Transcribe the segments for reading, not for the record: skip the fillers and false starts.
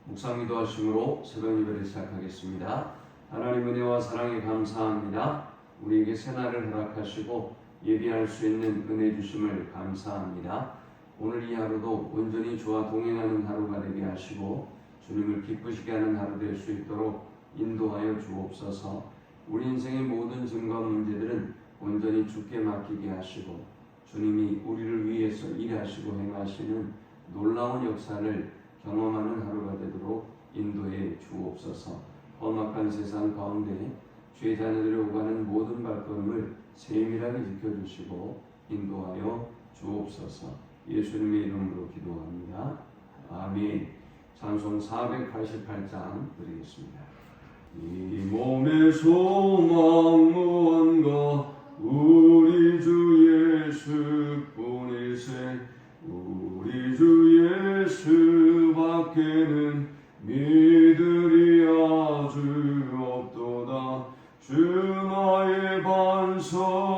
묵상 기도하심으로 새벽 예배를 시작하겠습니다. 하나님 은혜와 사랑에 감사합니다. 우리에게 새날을 허락하시고 예비할 수 있는 은혜 주심을 감사합니다. 오늘 이 하루도 온전히 주와 동행하는 하루가 되게 하시고 주님을 기쁘시게 하는 하루 될 수 있도록 인도하여 주옵소서. 우리 인생의 모든 짐과 문제들은 온전히 주께 맡기게 하시고 주님이 우리를 위해서 일하시고 행하시는 놀라운 역사를 경험하는 하루가 되도록 인도해 주옵소서. 험악한 세상 가운데 주의 자녀들이 오가는 모든 발걸음을 세밀하게 지켜주시고 인도하여 주옵소서. 예수님의 이름으로 기도합니다. 아멘. 찬송 488장 드리겠습니다. 이 몸의 소망 무언가 우리 주 예수뿐이세. 우리 주 예수밖에는 믿으리 아주 없도다. 주 나의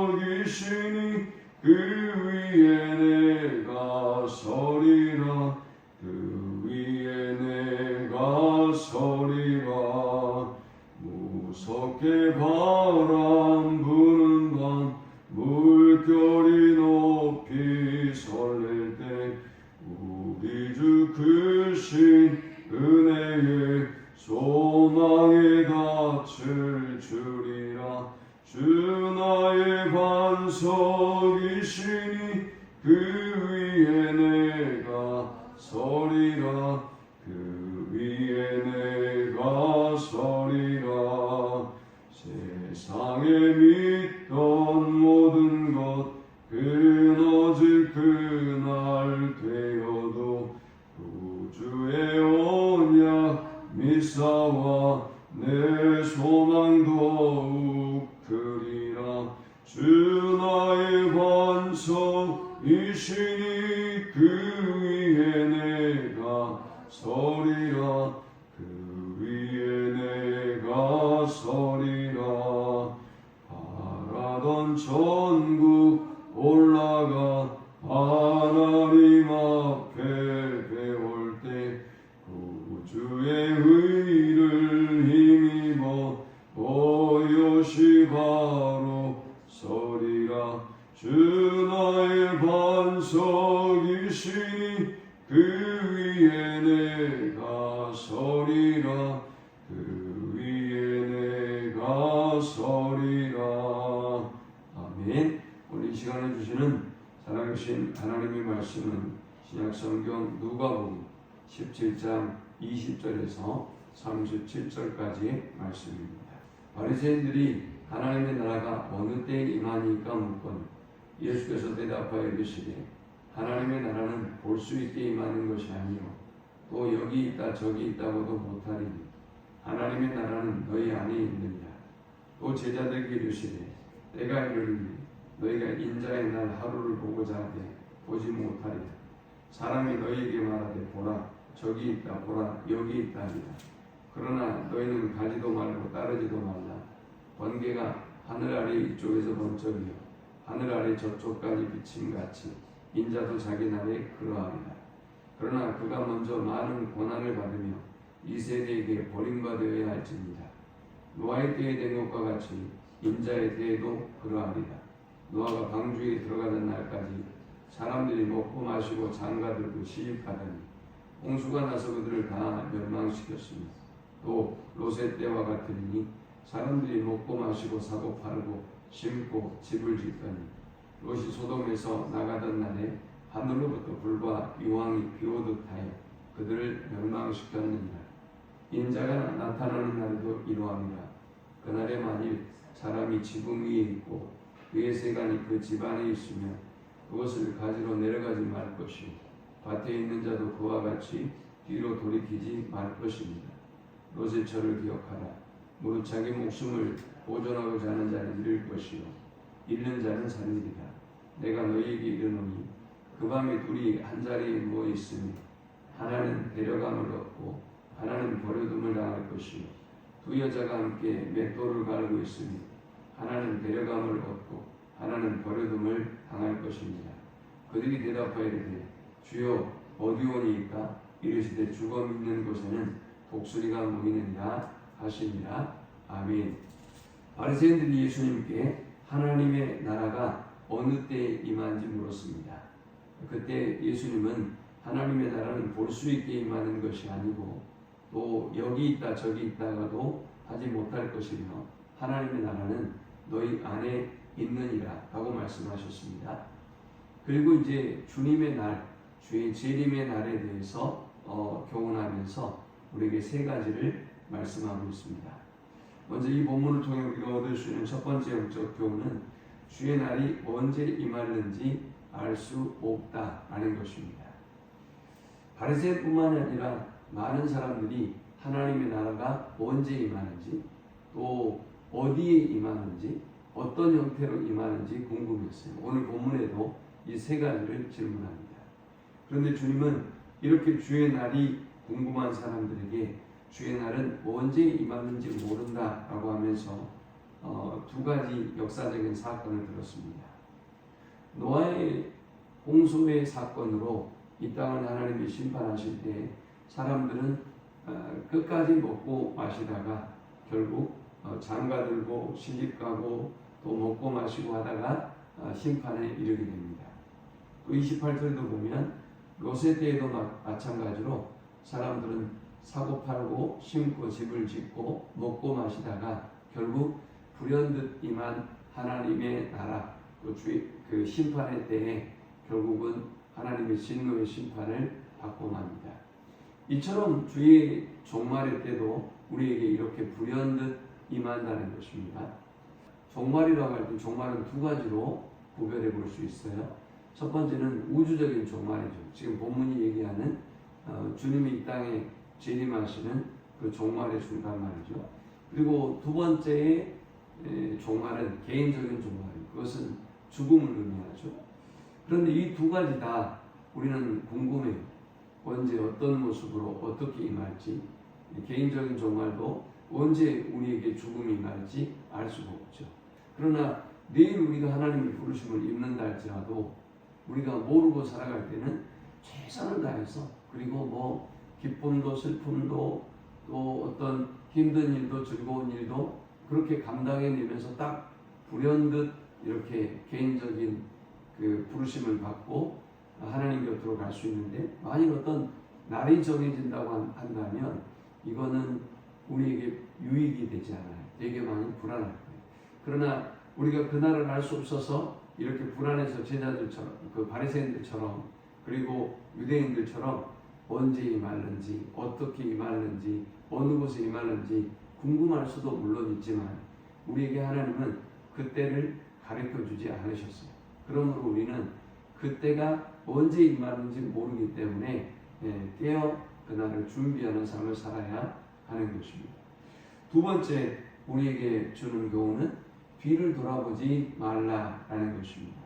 반석이시니 그 위에 내가 서리라. 그 위에 내가 서리라. 무섭게 바람 부는 밤 물결이 높이 설렐 때 우리 주 크신 은혜의 소망에 갇힐 줄이라. 주 나의 반석이시니 그 위에 내가 서리라. 그 위에 내가 서리라. 세상에 믿던 모든 것 끊어질 그날 되어도 구주의 언약 미사와 내 소망 더욱 크리라. 주 나의 반석이시니 그 위에 내가 서리라. 그 위에 내가 서리라. 바라던 천국 올라가 하나님 앞에 배울 때 구주의 의를 힘입어 보요시 바로 서리라. 주 나의 반석이시니 그 위에 내가 서리라. 그 위에 내가 서리라. 아멘. 오늘 이 시간에 주시는 살아계신 하나님의 말씀은 신약성경 누가복음 17장 20절에서 37절까지의 말씀입니다. 바리새인들이 하나님의 나라가 어느 때에 임하니까 묻건 예수께서 대답하여 이르시되 하나님의 나라는 볼 수 있게 임하는 것이 아니요 또 여기 있다 저기 있다고도 못하리니 하나님의 나라는 너희 안에 있느니라. 또 제자들에게 이르시되 때가 이르리니 너희가 인자의 날 하루를 보고자 하되 보지 못하리라. 사람이 너희에게 말하되 보라 저기 있다 보라 여기 있다 하리라. 그러나 너희는 가지도 말고 따르지도 말라. 번개가 하늘 아래 이쪽에서 번쩍이요 하늘 아래 저쪽까지 비침같이 인자도 자기 날에 그러하리라. 그러나 그가 먼저 많은 고난을 받으며 이 세대에게 버림받아야 할지니라. 노아의 때에 된 것과 같이 인자의 때에도 그러하리라. 노아가 방주에 들어가는 날까지 사람들이 먹고 마시고 장가들고 시집하더니 홍수가 나서 그들을 다 멸망시켰으며 또 롯의 때와 같으니 사람들이 먹고 마시고 사고 팔고 심고 집을 짓더니 롯이 소돔에서 나가던 날에 하늘로부터 불과 유황이 비오듯 하여 그들을 멸망시켰느니라. 인자가 나타나는 날도 이러함이라. 그날에 만일 사람이 지붕 위에 있고 그의 세간이 그 집 안에 있으며 그것을 가지러 내려가지 말 것이요 밭에 있는 자도 그와 같이 뒤로 돌이키지 말 것입니다. 롯의 철을 기억하라. 무릇 자기 목숨을 보존하고자 하는 자는 잃을 것이요 잃는 자는 살리리라. 내가 너희에게 이르노니 그 밤에 둘이 한 자리에 누워 있으니 하나는 데려감을 얻고 하나는 버려둠을 당할 것이요 두 여자가 함께 맷돌을 갈고 있으니 하나는 데려감을 얻고 하나는 버려둠을 당할 것입니다. 그들이 대답하여 이르되 주여 어디 오니이까? 이르시되 죽어 믿는 곳에는 독수리가 모이느니라 하시니라. 아멘. 바리새인들이 예수님께 하나님의 나라가 어느 때에 임한지 물었습니다. 그때 예수님은 하나님의 나라는 볼 수 있게 임하는 것이 아니고 또 여기 있다 저기 있다가도 하지 못할 것이며 하나님의 나라는 너희 안에 있느니라 라고 말씀하셨습니다. 그리고 이제 주님의 날, 주의 재림의 날에 대해서 교훈하면서 우리에게 세 가지를 말씀하고 있습니다. 먼저 이 본문을 통해 우리가 얻을 수 있는 첫 번째 영적 교훈은 주의 날이 언제 임하는지 알 수 없다라는 것입니다. 바리새인뿐만 아니라 많은 사람들이 하나님의 나라가 언제 임하는지 또 어디에 임하는지 어떤 형태로 임하는지 궁금했어요. 오늘 본문에도 이 세 가지를 질문합니다. 그런데 주님은 이렇게 주의 날이 궁금한 사람들에게 주의 날은 언제 임하는지 모른다라고 하면서 두 가지 역사적인 사건을 들었습니다. 노아의 홍수의 사건으로 이 땅을 하나님이 심판하실 때 사람들은 끝까지 먹고 마시다가 결국 장가들고 시집가고 또 먹고 마시고 하다가 심판에 이르게 됩니다. 또 28절도 보면 롯의 때에도 마찬가지로 사람들은 사고 팔고 심고 집을 짓고 먹고 마시다가 결국 불현듯 임한 하나님의 나라 그 심판의 때에 결국은 하나님의 진노의 심판을 받고 맙니다. 이처럼 주의 종말의 때도 우리에게 이렇게 불현듯 임한다는 것입니다. 종말이라고 할 때 종말은 두 가지로 구별해 볼 수 있어요. 첫 번째는 우주적인 종말이죠. 지금 본문이 얘기하는 주님이 이 땅에 재림하시는 그 종말의 순간 말이죠. 그리고 두 번째의 종말은 개인적인 종말이에요. 그것은 죽음을 의미하죠. 그런데 이 두 가지 다 우리는 궁금해요. 언제 어떤 모습으로 어떻게 임할지, 개인적인 종말도 언제 우리에게 죽음이 임할지 알 수가 없죠. 그러나 내일 우리가 하나님의 부르심을 입는다 할지라도 우리가 모르고 살아갈 때는 최선을 다해서 그리고 뭐 기쁨도 슬픔도 또 어떤 힘든 일도 즐거운 일도 그렇게 감당해내면서 딱 불현듯 이렇게 개인적인 그 부르심을 받고 하나님 곁으로 갈 수 있는데 만일 어떤 날이 정해진다고 한다면 이거는 우리에게 유익이 되지 않아요. 되게 많이 불안할 거예요. 그러나 우리가 그날을 알 수 없어서 이렇게 불안해서 제자들처럼 그 바리새인들처럼 그리고 유대인들처럼 언제 임할는지 어떻게 임할는지 어느 곳에 임할는지 궁금할 수도 물론 있지만 우리에게 하나님은 그때를 가르쳐 주지 않으셨어요. 그러므로 우리는 그때가 언제 임하는지 모르기 때문에 깨어 그날을 준비하는 삶을 살아야 하는 것입니다. 두 번째 우리에게 주는 교훈은 뒤를 돌아보지 말라라는 것입니다.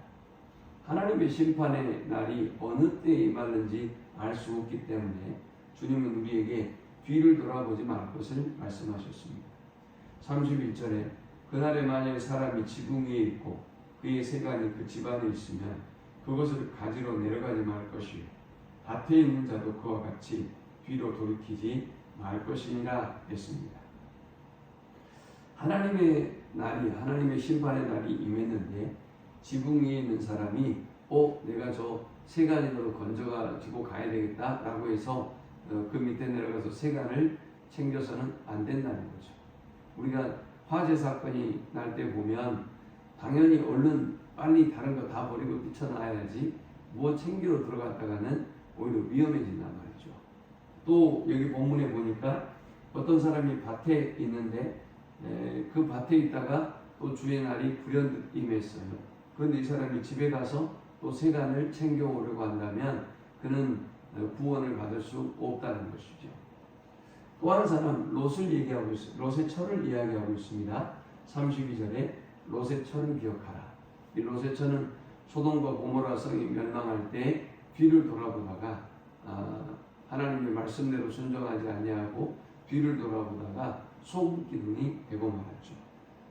하나님의 심판의 날이 어느 때에 임하는지 알 수 없기 때문에 주님은 우리에게 뒤를 돌아보지 말 것을 말씀하셨습니다. 31절에 그날에 만약에 사람이 지붕 위에 있고 그의 세간이 그 집안에 있으면 그것을 가지러 내려가지 말 것이요 밭에 있는 자도 그와 같이 뒤로 돌이키지 말 것이니라 했습니다. 하나님의 심판의 날이 임했는데 지붕 위에 있는 사람이 내가 저 세간으로 건져가지고 가야 되겠다라고 해서 그 밑에 내려가서 세간을 챙겨서는 안 된다는 거죠. 우리가 화재 사건이 날 때 보면 당연히 얼른 빨리 다른 거 다 버리고 뛰쳐나와야지 뭐 챙기러 들어갔다가는 오히려 위험해진단 말이죠. 또 여기 본문에 보니까 어떤 사람이 밭에 있는데 그 밭에 있다가 또 주의 날이 불현듯 임했어요. 그런데 이 사람이 집에 가서 또 세간을 챙겨오려고 한다면 그는 구원을 받을 수 없다는 것이죠. 또 한 사람 롯을 얘기하고 있어요. 롯의 철을 이야기하고 있습니다. 32절에 롯의 철을 기억하라. 이 롯의 철은 소돔과 고모라 성이 멸망할 때 뒤를 돌아보다가 하나님의 말씀대로 순종하지 아니하고 뒤를 돌아보다가 소금 기둥이 되고 말았죠.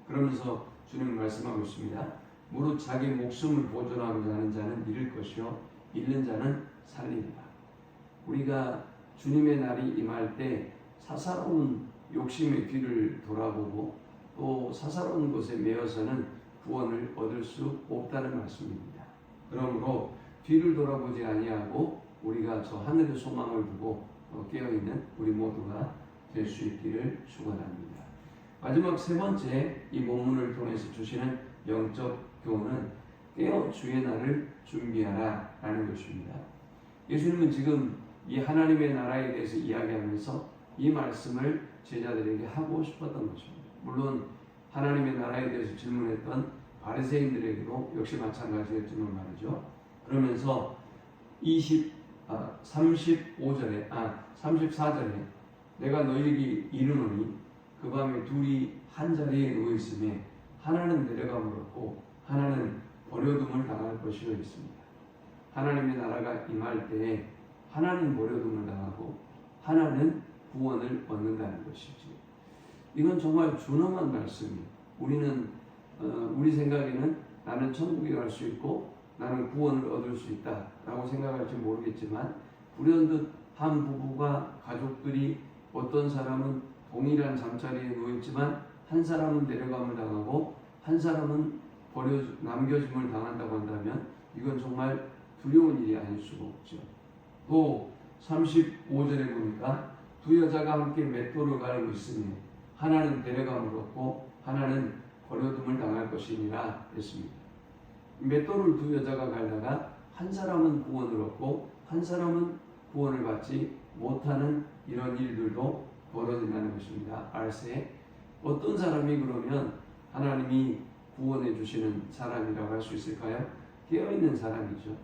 그러면서 주님은 말씀하고 있습니다. 무릇 자기 목숨을 보존하고자 하는 자는 잃을 것이요 잃는 자는 살리리라. 우리가 주님의 날이 임할 때 사사로운 욕심의 뒤를 돌아보고 또 사사로운 것에 매여서는 구원을 얻을 수 없다는 말씀입니다. 그러므로 뒤를 돌아보지 아니하고 우리가 저 하늘의 소망을 두고 깨어있는 우리 모두가 될 수 있기를 축원합니다. 마지막 세 번째 이 본문을 통해서 주시는 영적 교훈은 깨어 주의 날을 준비하라 라는 것입니다. 예수님은 지금 이 하나님의 나라에 대해서 이야기하면서 이 말씀을 제자들에게 하고 싶었던 것입니다. 물론 하나님의 나라에 대해서 질문했던 바리새인들에게도 역시 마찬가지였지만 말이죠. 그러면서 34절에 내가 너희에게 이르노니 그 밤에 둘이 한 자리에 누워 있으며 하나는 데려감을 얻고 하나는 버려둠을 당할 것이라 했습니다. 하나님의 나라가 임할 때에 하나는 버려둠을 당하고 하나는 구원을 얻는다는 것이지. 이건 정말 준엄한 말씀이에요. 우리는 우리 생각에는 나는 천국에 갈 수 있고 나는 구원을 얻을 수 있다라고 생각할지 모르겠지만 불현듯 한 부부가 가족들이 어떤 사람은 동일한 잠자리에 누워있지만 한 사람은 데려감을 당하고 한 사람은 남겨짐을 당한다고 한다면 이건 정말 두려운 일이 아닐 수가 없죠. 또 35절에 보니까 두 여자가 함께 맷돌을 갈고 있으니 하나는 데려감을 얻고 하나는 버려둠을 당할 것이니라 했습니다. 맷돌을 두 여자가 갈다가 한 사람은 구원을 얻고 한 사람은 구원을 받지 못하는 이런 일들도 벌어진다는 것입니다. 알세 어떤 사람이 그러면 하나님이 구원해 주시는 사람이라고 할 수 있을까요? 깨어있는 사람이죠.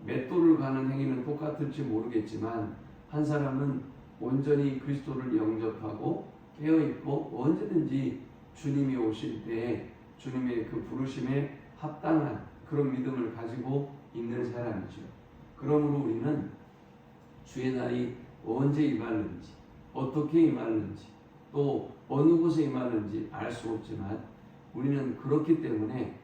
맷돌을 가는 행위는 똑같을지 모르겠지만 한 사람은 온전히 그리스도를 영접하고 깨어있고 언제든지 주님이 오실 때에 주님의 그 부르심에 합당한 그런 믿음을 가지고 있는 사람이죠. 그러므로 우리는 주의 날이 언제 임하는지 어떻게 임하는지 또 어느 곳에 임하는지 알 수 없지만 우리는 그렇기 때문에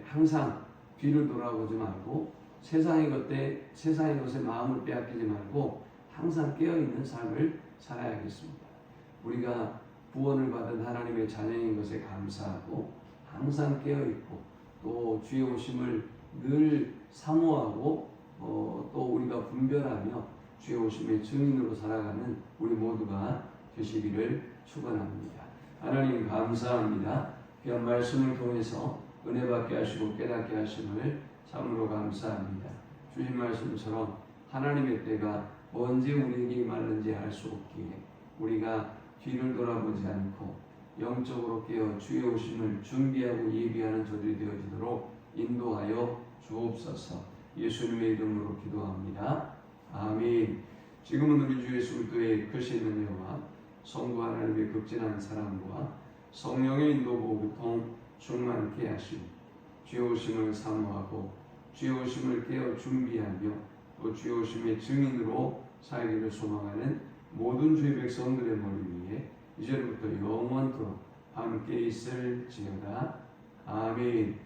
항상 뒤를 돌아보지 말고 세상의 것에 마음을 빼앗기지 말고 항상 깨어있는 삶을 살아야겠습니다. 우리가 구원을 받은 하나님의 자녀인 것에 감사하고 항상 깨어있고 또 주의 오심을 늘 사모하고 또 우리가 분별하며 주의 오심의 증인으로 살아가는 우리 모두가 되시기를 축원합니다. 하나님 감사합니다. 귀한 말씀을 통해서 은혜 받게 하시고 깨닫게 하심을 참으로 감사합니다. 주신 말씀처럼 하나님의 때가 언제 우리에게 임하는지 알 수 없기에 우리가 뒤를 돌아보지 않고 영적으로 깨어 주의 오심을 준비하고 예비하는 저들이 되어지도록 인도하여 주옵소서. 예수님의 이름으로 기도합니다. 아멘. 지금은 우리 주 예수 그리스도의 크신 은혜와 성부 하나님의 극진한 사랑과 성령의 인도 보호통 충만케 하시고 주의 오심을 사모하고 주의 오심을 깨어 준비하며 또 주의 오심의 증인으로 살기를 소망하는 모든 주의 백성들의 머리 위에 이제부터 영원토록 함께 있을지어다. 아멘.